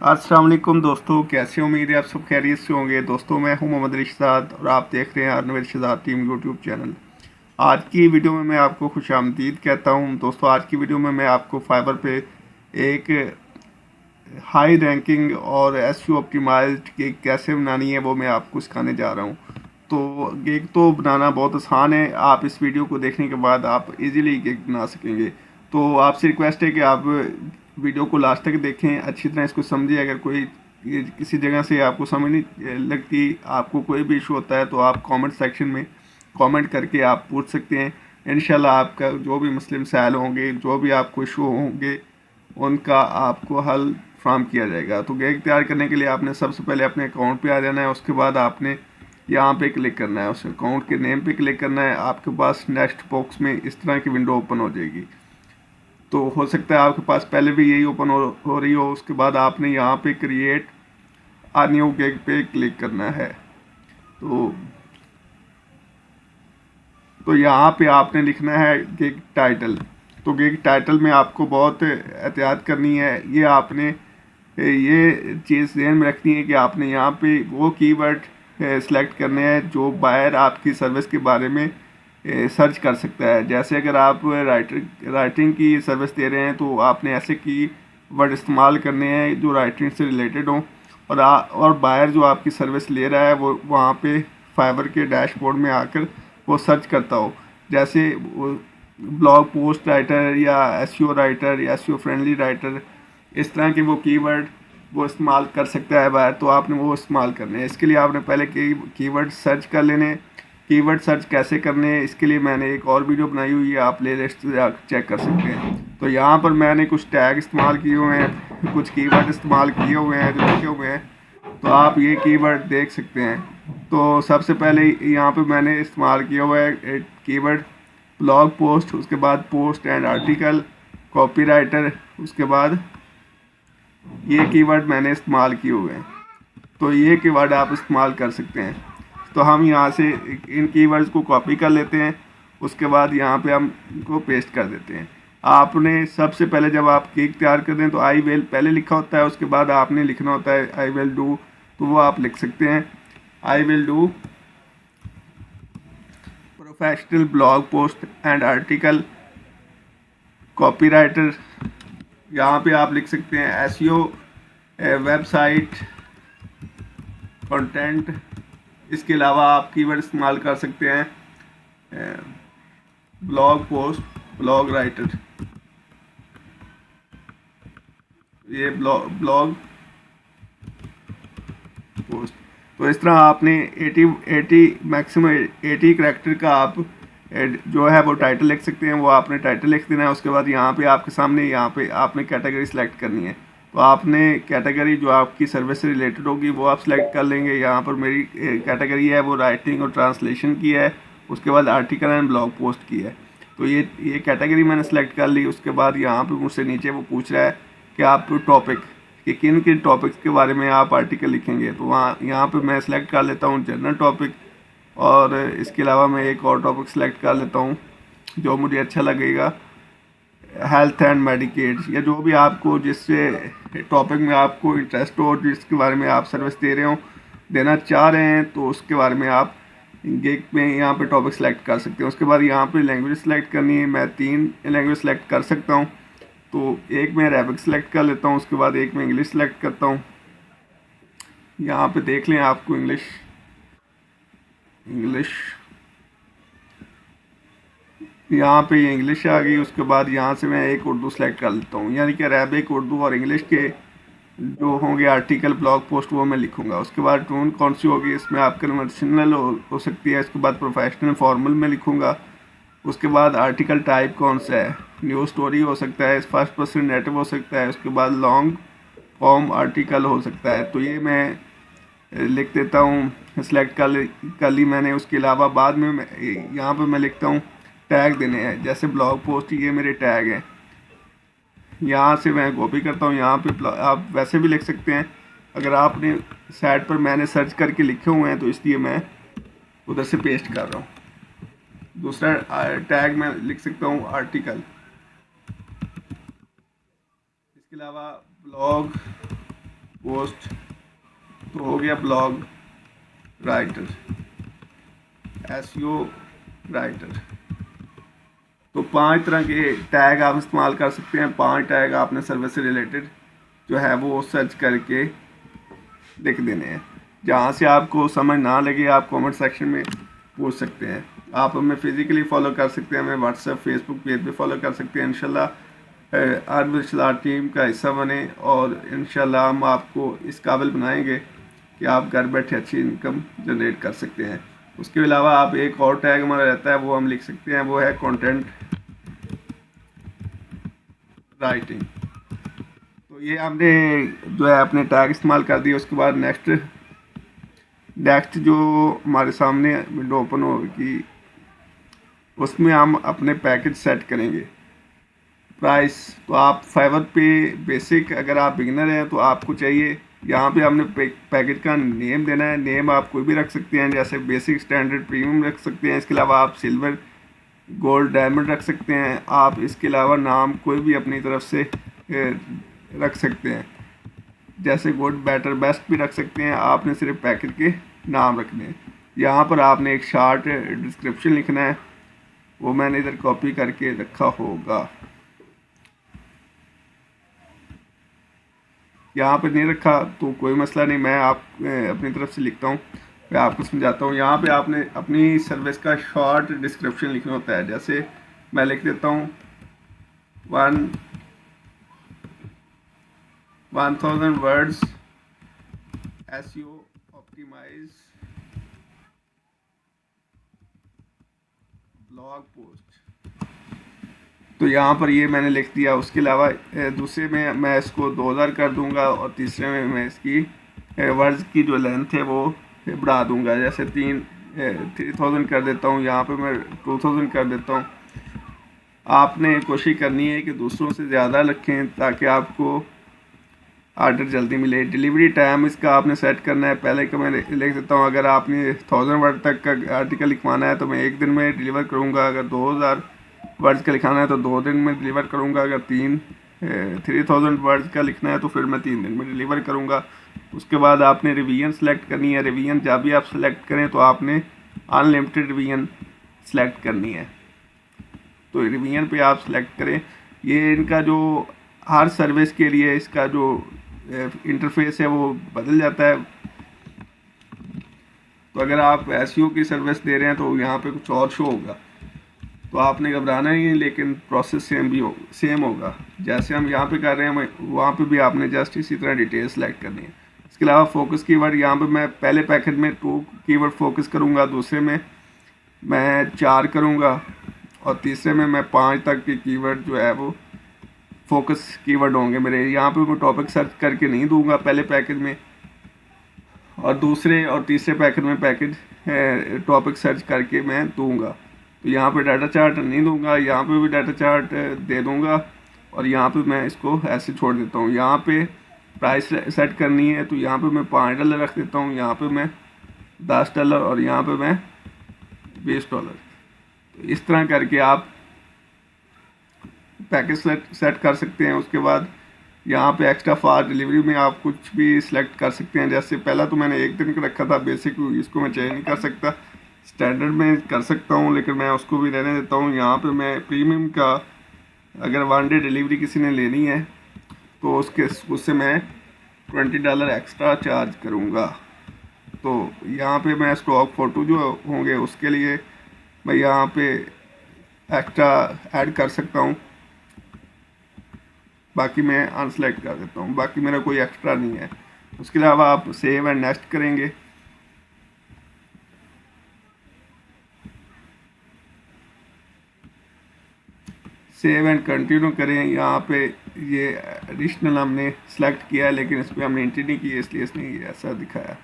अस्सलाम वालेकुम दोस्तों, कैसे उम्मीद है आप सब खैरियत से होंगे। दोस्तों मैं हूं मोहम्मद रिशदाद और आप देख रहे हैं अर्नवेल रिशदाद टीम यूट्यूब चैनल। आज की वीडियो में मैं आपको खुशामदीद कहता हूं। दोस्तों आज की वीडियो में मैं आपको फाइबर पे एक हाई रैंकिंग और एसईओ ऑप्टिमाइज्ड केक कैसे बनानी है वो मैं आपको सिखाने जा रहा हूं। तो केक तो बनाना बहुत आसान है, आप इस वीडियो को देखने के बाद आप इजीली केक बना सकेंगे। तो आपसे रिक्वेस्ट है कि आप वीडियो को लास्ट तक देखें, अच्छी तरह इसको समझें। अगर कोई किसी जगह से आपको समझ नहीं लगती, आपको कोई भी इशू होता है तो आप कमेंट सेक्शन में कमेंट करके आप पूछ सकते हैं। इंशाल्लाह आपका जो भी मसले मसाइल होंगे, जो भी आपको इशू होंगे, उनका आपको हल फ्राहम किया जाएगा। तो केक तैयार करने के लिए आपने सबसे पहले अपने अकाउंट पे आ जाना है। उसके बाद आपने यहाँ पे क्लिक करना है, उस अकाउंट के नेम पे क्लिक करना है। आपके पास नेक्स्ट बॉक्स में इस तरह की विंडो ओपन हो जाएगी। तो हो सकता है आपके पास पहले भी यही ओपन हो रही हो। उसके बाद आपने यहाँ पे क्रिएट आ न्यू केक पे क्लिक करना है। तो यहाँ पे आपने लिखना है केक टाइटल। तो केक टाइटल में आपको बहुत एहतियात करनी है। ये आपने ये चीज़ ध्यान में रखनी है कि आपने यहाँ पे वो कीवर्ड सेलेक्ट करने हैं जो बायर आपकी सर्विस के बारे में सर्च कर सकता है। जैसे अगर आप राइटिंग की सर्विस दे रहे हैं तो आपने ऐसे की वर्ड इस्तेमाल करने हैं जो राइटिंग से रिलेटेड हों, और बायर जो आपकी सर्विस ले रहा है वो वहाँ पे फाइबर के डैशबोर्ड में आकर वो सर्च करता हो। जैसे ब्लॉग पोस्ट राइटर या एसईओ राइटर या एसईओ फ्रेंडली राइटर, इस तरह के वो कीवर्ड वो इस्तेमाल कर सकता है बायर। तो आपने वो इस्तेमाल करने हैं। इसके लिए आपने पहले कीवर्ड सर्च कर लेने। कीवर्ड सर्च कैसे करने हैं इसके लिए मैंने एक और वीडियो बनाई हुई है, आप प्ले लिस्ट से चेक कर सकते हैं। तो यहाँ पर मैंने कुछ टैग इस्तेमाल किए हुए हैं, कुछ कीवर्ड इस्तेमाल किए हुए हैं जो लिखे हुए हैं। तो आप ये कीवर्ड देख सकते हैं। तो सबसे पहले यहाँ पे मैंने इस्तेमाल किया हुआ है कीवर्ड ब्लॉग पोस्ट, उसके बाद पोस्ट एंड आर्टिकल, कॉपीराइटर, उसके बाद ये कीवर्ड मैंने इस्तेमाल किए हुए हैं। तो ये कीवर्ड आप इस्तेमाल कर सकते हैं। तो हम यहाँ से इन कीवर्ड्स को कॉपी कर लेते हैं। उसके बाद यहाँ पे हम इनको पेस्ट कर देते हैं। आपने सबसे पहले जब आप केक तैयार कर दें तो आई विल पहले लिखा होता है, उसके बाद आपने लिखना होता है आई विल डू। तो वो आप लिख सकते हैं I will do professional blog post and article, copywriter. यहाँ पे आप लिख सकते हैं एसईओ वेबसाइट कंटेंट। इसके अलावा आप कीवर्ड इस्तेमाल कर सकते हैं ब्लॉग पोस्ट, ब्लॉग राइटर, ये ब्लॉग पोस्ट। तो इस तरह आपने 80 मैक्सिमम 80 करैक्टर का आप जो है वो टाइटल लिख सकते हैं। वो आपने टाइटल लिख देना है। उसके बाद यहाँ पे आपके सामने यहाँ पे आपने कैटेगरी सेलेक्ट करनी है। तो आपने कैटेगरी जो आपकी सर्विस से रिलेटेड होगी वो आप सेलेक्ट कर लेंगे। यहाँ पर मेरी कैटेगरी है वो राइटिंग और ट्रांसलेशन की है। उसके बाद आर्टिकल एंड ब्लॉग पोस्ट की है। तो ये कैटेगरी मैंने सेलेक्ट कर ली। उसके बाद यहाँ पे मुझसे नीचे वो पूछ रहा है कि आप टॉपिक कि किन किन टॉपिक्स के बारे में आप आर्टिकल लिखेंगे। तो वहाँ यहाँ पे मैं सेलेक्ट कर लेता हूँ जनरल टॉपिक, और इसके अलावा मैं एक और टॉपिक सेलेक्ट कर लेता हूँ जो मुझे अच्छा लगेगा, हेल्थ एंड मेडिकेट, या जो भी आपको जिससे टॉपिक में आपको इंटरेस्ट हो, जिसके बारे में आप सर्विस दे रहे हो, देना चाह रहे हैं, तो उसके बारे में आप गेक में यहाँ पे टॉपिक सेलेक्ट कर सकते हैं। उसके बाद यहाँ पे लैंग्वेज सेलेक्ट करनी है। मैं 3 लैंग्वेज सेलेक्ट कर सकता हूँ। तो एक मैं अरेबिक सेलेक्ट कर लेता हूँ, उसके बाद एक मैं इंग्लिश सेलेक्ट करता हूँ। यहाँ पे देख लें आपको इंग्लिश यहाँ पे ये इंग्लिश आ गई। उसके बाद यहाँ से मैं एक उर्दू सेलेक्ट कर लेता हूँ, यानी कि अरेबिक, उर्दू और इंग्लिश के जो होंगे आर्टिकल, ब्लॉग पोस्ट, वो मैं लिखूँगा। उसके बाद टोन कौन सी होगी, इसमें आप कन्वर्सेशनल हो सकती है। इसके बाद प्रोफेशनल फॉर्मल में लिखूँगा। उसके बाद आर्टिकल टाइप कौन सा है, न्यूज़ स्टोरी हो सकता है, फर्स्ट पर्सन नेरेटिव हो सकता है। उसके बाद लॉन्ग फॉर्म आर्टिकल हो सकता है। तो ये मैं लिख देता हूँ, सेलेक्ट कर ली मैंने। उसके अलावा बाद में यहाँ पे मैं लिखता हूँ टैग देने हैं। जैसे ब्लॉग पोस्ट, ये मेरे टैग हैं। यहाँ से मैं कॉपी करता हूँ। यहाँ पे आप वैसे भी लिख सकते हैं। अगर आपने साइड पर मैंने सर्च करके लिखे हुए हैं तो इसलिए मैं उधर से पेस्ट कर रहा हूँ। दूसरा टैग मैं लिख सकता हूँ आर्टिकल। इसके अलावा ब्लॉग पोस्ट, तो हो गया ब्लॉग राइटर, एसईओ राइटर। तो 5 तरह के टैग आप इस्तेमाल कर सकते हैं। 5 टैग आपने सर्विस से रिलेटेड जो है वो सर्च करके लिख देने हैं। जहाँ से आपको समझ ना लगे आप कमेंट सेक्शन में पूछ सकते हैं। आप हमें फिज़िकली फॉलो कर सकते हैं, हमें व्हाट्सएप फेसबुक पेज पे फॉलो कर सकते हैं। इंशाल्लाह रिश्तेदार टीम का हिस्सा बने और इंशाल्लाह हम आपको इस काबिल बनाएंगे कि आप घर बैठे अच्छी इनकम जनरेट कर सकते हैं। उसके अलावा आप एक और टैग हमारा रहता है वो हम लिख सकते हैं, वो है कंटेंट राइटिंग। तो ये हमने जो है अपने टैग इस्तेमाल कर दिए। उसके बाद नेक्स्ट जो हमारे सामने विंडो ओपन होगी उसमें हम अपने पैकेज सेट करेंगे। प्राइस तो आप फाइवर पे बेसिक, अगर आप बिगिनर हैं तो आपको चाहिए, यहाँ पे हमने पैकेज का नेम देना है। नेम आप कोई भी रख सकते हैं, जैसे बेसिक, स्टैंडर्ड, प्रीमियम रख सकते हैं। इसके अलावा आप सिल्वर, गोल्ड, डायमंड रख सकते हैं। आप इसके अलावा नाम कोई भी अपनी तरफ से रख सकते हैं, जैसे गुड, बेटर, बेस्ट भी रख सकते हैं। आपने सिर्फ पैकेज के नाम रखने हैं। यहाँ पर आपने एक शॉर्ट डिस्क्रिप्शन लिखना है, वो मैंने इधर कॉपी करके रखा होगा। यहाँ पर नहीं रखा तो कोई मसला नहीं, मैं अपनी तरफ से लिखता हूँ, मैं आपको समझाता हूँ। यहाँ पे आपने अपनी सर्विस का शॉर्ट डिस्क्रिप्शन लिखना होता है। जैसे मैं लिख देता हूँ 1000 words SEO optimise blog post. तो यहाँ पर ये मैंने लिख दिया। उसके अलावा दूसरे में मैं इसको 2000 कर दूंगा और तीसरे में मैं इसकी वर्ड्स की जो लेंथ है वो बढ़ा दूंगा, जैसे 3000 कर देता हूँ। यहाँ पे मैं 2000 कर देता हूँ। आपने कोशिश करनी है कि दूसरों से ज़्यादा रखें ताकि आपको आर्डर जल्दी मिले। डिलीवरी टाइम इसका आपने सेट करना है। पहले का मैं लिख देता हूँ, अगर आपने 1000 वर्ड तक का आर्टिकल लिखवाना है तो मैं 1 दिन में डिलीवर करूँगा। अगर 2000 वर्ड्स का लिखाना है तो 2 दिन में डिलीवर करूँगा। अगर 3000 वर्ड्स का लिखना है तो फिर मैं 3 दिन में डिलीवर करूँगा। उसके बाद आपने रिवीजन सेलेक्ट करनी है। रिवीजन जब भी आप सेलेक्ट करें तो आपने अनलिमिटेड रिवीजन सेलेक्ट करनी है। तो रिवीजन पे आप सेलेक्ट करें। ये इनका जो हर सर्विस के लिए इसका जो इंटरफेस है वो बदल जाता है। तो अगर आप एसईओ की सर्विस दे रहे हैं तो यहाँ पे कुछ और शो होगा, तो आपने घबराना ही है, लेकिन प्रोसेस सेम होगा। जैसे हम यहाँ पे कर रहे हैं वहाँ पे भी आपने जस्ट इसी तरह डिटेल सेलेक्ट करनी है। इसके अलावा फोकस कीवर्ड, यहाँ पे मैं पहले पैकेज में 2 कीवर्ड फोकस करूँगा, दूसरे में मैं 4 करूँगा और तीसरे में मैं 5 तक के कीवर्ड जो है वो फोकस कीवर्ड होंगे मेरे। यहाँ पे मैं टॉपिक सर्च करके नहीं दूंगा पहले पैकेज में, और दूसरे और तीसरे पैकेज में टॉपिक सर्च करके मैं दूंगा। तो यहाँ पे डाटा चार्ट नहीं दूंगा, यहाँ पे भी डाटा चार्ट दे दूंगा और यहाँ पे मैं इसको ऐसे छोड़ देता हूँ। यहाँ पे प्राइस सेट करनी है तो यहाँ पे मैं $5 रख देता हूँ, यहाँ पे मैं $10 और यहाँ पे मैं $20। तो इस तरह करके आप पैकेज सेट कर सकते हैं। उसके बाद यहाँ पे एक्स्ट्रा फास्ट डिलीवरी में आप कुछ भी सिलेक्ट कर सकते हैं। जैसे पहला तो मैंने 1 दिन का रखा था बेसिक, इसको मैं चेंज नहीं कर सकता, स्टैंडर्ड में कर सकता हूँ, लेकिन मैं उसको भी रहने देता हूँ। यहाँ पे मैं प्रीमियम का अगर 1 डे डिलीवरी किसी ने लेनी है तो उससे मैं $20 एक्स्ट्रा चार्ज करूँगा। तो यहाँ पे मैं स्टॉक फ़ोटो जो होंगे उसके लिए मैं यहाँ पे एक्स्ट्रा ऐड कर सकता हूँ, बाकी मैं अनसेलेक्ट कर देता हूँ, बाकी मेरा कोई एक्स्ट्रा नहीं है। उसके अलावा आप सेव एंड नेक्स्ट करेंगे। सेव एंड कंटिन्यू करें। यहाँ पे ये एडिशनल हमने सेलेक्ट किया है लेकिन इस पर हमने एंट्री नहीं की है, इसलिए इसने ऐसा दिखाया।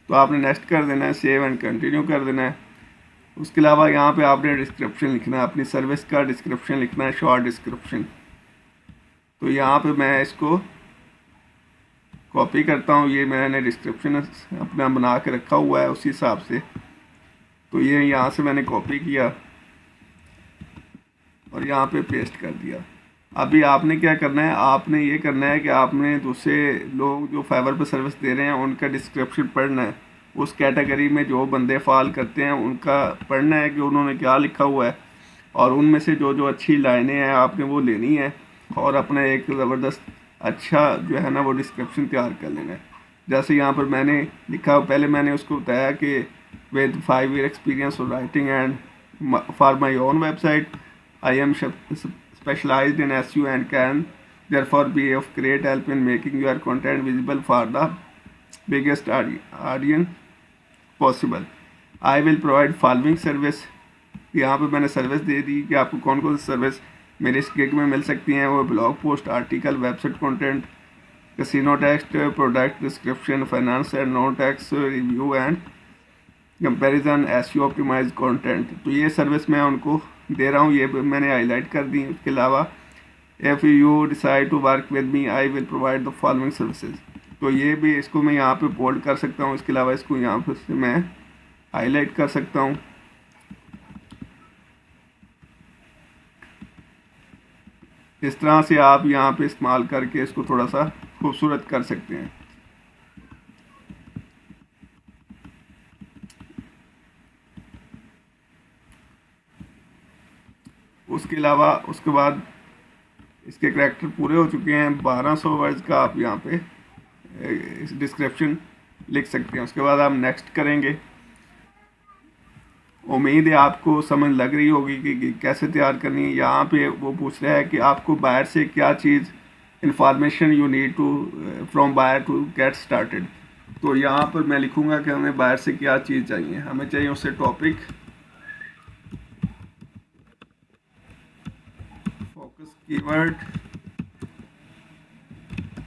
तो आपने नेक्स्ट कर देना है, सेव एंड कंटिन्यू कर देना है। उसके अलावा यहाँ पे आपने डिस्क्रिप्शन लिखना है, अपनी सर्विस का डिस्क्रिप्शन लिखना है, शॉर्ट डिस्क्रिप्शन। तो यहाँ पे मैं इसको कॉपी करता हूँ, ये मैंने डिस्क्रिप्शन अपना बना के रखा हुआ है उसी हिसाब से। तो ये यहाँ से मैंने कॉपी किया और यहाँ पे पेस्ट कर दिया। अभी आपने क्या करना है, आपने ये करना है कि आपने दूसरे लोग जो फाइवर पर सर्विस दे रहे हैं उनका डिस्क्रिप्शन पढ़ना है। उस कैटेगरी में जो बंदे फाल करते हैं उनका पढ़ना है कि उन्होंने क्या लिखा हुआ है, और उनमें से जो जो अच्छी लाइनें हैं आपने वो लेनी है और अपना एक ज़बरदस्त अच्छा जो है ना वो डिस्क्रिप्शन तैयार कर लेना है। जैसे यहाँ पर मैंने लिखा, पहले मैंने उसको बताया कि with 5 year experience of writing and for my own website I am specialized in SEO and can therefore be of great help in making your content visible for the biggest audience possible. I will provide following service. यहाँ पे मैंने service दे दी कि आपको कौन कौन सी service मेरे इस gig में मिल सकती हैं। वो blog post, article, website content, casino text, product description, finance and non tax review and comparison, SEO optimised content. तो ये सर्विस मैं उनको दे रहा हूँ, ये मैंने हाईलाइट कर दी। उसके अलावा if you decide to work with me I will provide the following services. तो ये भी इसको मैं यहाँ पे बोल्ड कर सकता हूँ। इसके अलावा इसको यहाँ पर से मैं हाईलाइट कर सकता हूँ। इस तरह से आप यहाँ पे इस्तेमाल करके इसको थोड़ा सा खूबसूरत कर सकते हैं। उसके अलावा उसके बाद इसके करैक्टर पूरे हो चुके हैं। 1200 वर्ड्स का आप यहाँ पे डिस्क्रिप्शन लिख सकते हैं। उसके बाद आप नेक्स्ट करेंगे। उम्मीद है आपको समझ लग रही होगी कि कैसे तैयार करनी है। यहाँ पे वो पूछ रहा है कि आपको बायर से क्या चीज़ information you need to from buyer to get started. तो यहाँ पर मैं लिखूँगा कि हमें बायर से क्या चीज़ चाहिए। हमें चाहिए उससे topic, focus keyword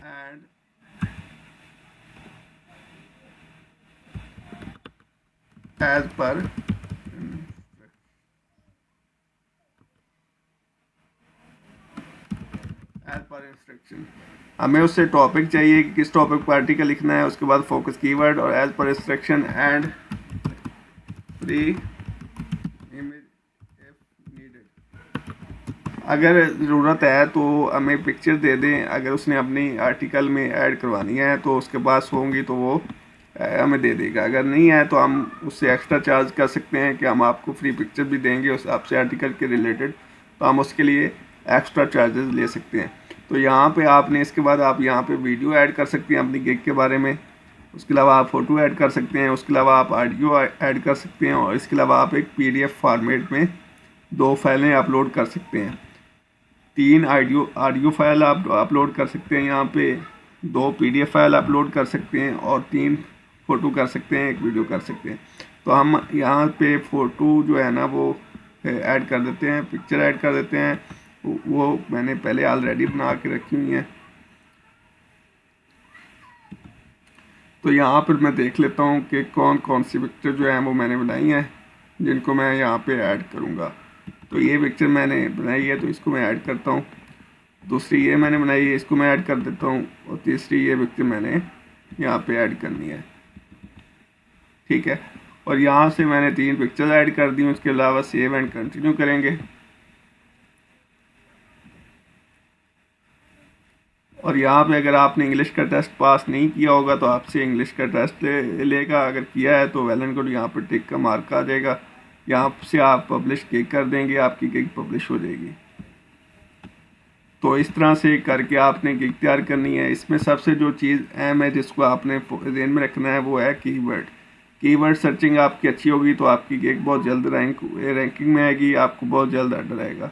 and as per instruction. हमें उससे टॉपिक चाहिए कि किस टॉपिक पर आर्टिकल लिखना है। उसके बाद फोकस कीवर्ड और as per instruction and free image if needed. अगर ज़रूरत है तो हमें पिक्चर दे दें। अगर उसने अपनी आर्टिकल में ऐड करवानी है तो उसके पास होंगी तो वो हमें दे देगा। अगर नहीं है तो हम उससे एक्स्ट्रा चार्ज कर सकते हैं कि हम आपको फ्री पिक्चर भी देंगे उस आपसे आर्टिकल के रिलेटेड, तो हम उसके लिए एक्स्ट्रा चार्जेस ले सकते हैं। तो यहाँ पे आपने इसके बाद आप यहाँ पे वीडियो ऐड कर सकते हैं अपनी गिग के बारे में। उसके अलावा आप फ़ोटो ऐड कर सकते हैं। उसके अलावा आप ऑडियो ऐड कर सकते हैं। और इसके अलावा आप एक PDF फॉर्मेट में 2 फाइलें अपलोड कर सकते हैं। 3 ऑडियो फाइल आप अपलोड कर सकते हैं। यहाँ पे 2 PDF फाइल अपलोड कर सकते हैं और 3 फ़ोटो कर सकते हैं, 1 वीडियो कर सकते हैं। तो हम यहाँ पे फ़ोटो जो है ना वो ऐड कर देते हैं, पिक्चर ऐड कर देते हैं। वो मैंने पहले ऑलरेडी बना के रखी हुई हैं। तो यहाँ पर मैं देख लेता हूँ कि कौन कौन सी पिक्चर जो है वो मैंने बनाई हैं जिनको मैं यहाँ पे ऐड करूँगा। तो ये पिक्चर मैंने बनाई है तो इसको मैं ऐड करता हूँ। दूसरी ये मैंने बनाई है, इसको मैं ऐड कर देता हूँ। और तीसरी ये पिक्चर मैंने यहाँ पे ऐड करनी है, ठीक है। और यहाँ से मैंने 3 पिक्चर ऐड कर दी। उसके अलावा सेव एंड कंटिन्यू करेंगे। और यहाँ पे अगर आपने इंग्लिश का टेस्ट पास नहीं किया होगा तो आपसे इंग्लिश का टेस्ट लेगा। अगर किया है तो वेल एंड गुड, यहाँ पर टिक का मार्क आ जाएगा। यहाँ से आप पब्लिश गिग कर देंगे, आपकी गिग पब्लिश हो जाएगी। तो इस तरह से करके आपने गिग तैयार करनी है। इसमें सबसे जो चीज़ अहम है जिसको आपने ध्यान में रखना है वो है कीवर्ड। कीवर्ड सर्चिंग आपकी अच्छी होगी तो आपकी गिग बहुत जल्द रैंकिंग में आएगी, आपको बहुत जल्द ऑर्डर आएगा।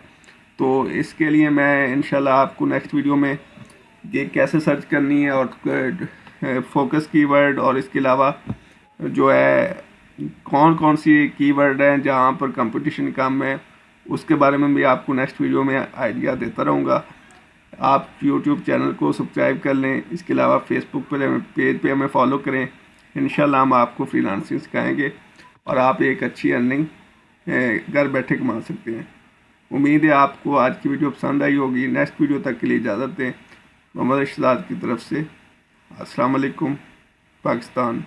तो इसके लिए मैं इंशाल्लाह आपको नेक्स्ट वीडियो में गिग कैसे सर्च करनी है और फोकस कीवर्ड और इसके अलावा जो है कौन कौन सी कीवर्ड हैं जहाँ पर कंपटीशन कम है उसके बारे में भी आपको नेक्स्ट वीडियो में आइडिया देता रहूँगा। आप यूट्यूब चैनल को सब्सक्राइब कर लें। इसके अलावा फेसबुक पर पेज पे हमें फॉलो करें। इंशाल्लाह हम आपको फ्रीलांसिंग सिखाएंगे और आप एक अच्छी अर्निंग घर बैठे कमा सकते हैं। उम्मीद है आपको आज की वीडियो पसंद आई होगी। नेक्स्ट वीडियो तक के लिए इजाज़त दें। मोहम्मद इरशाद की तरफ से अस्सलाम वालेकुम पाकिस्तान।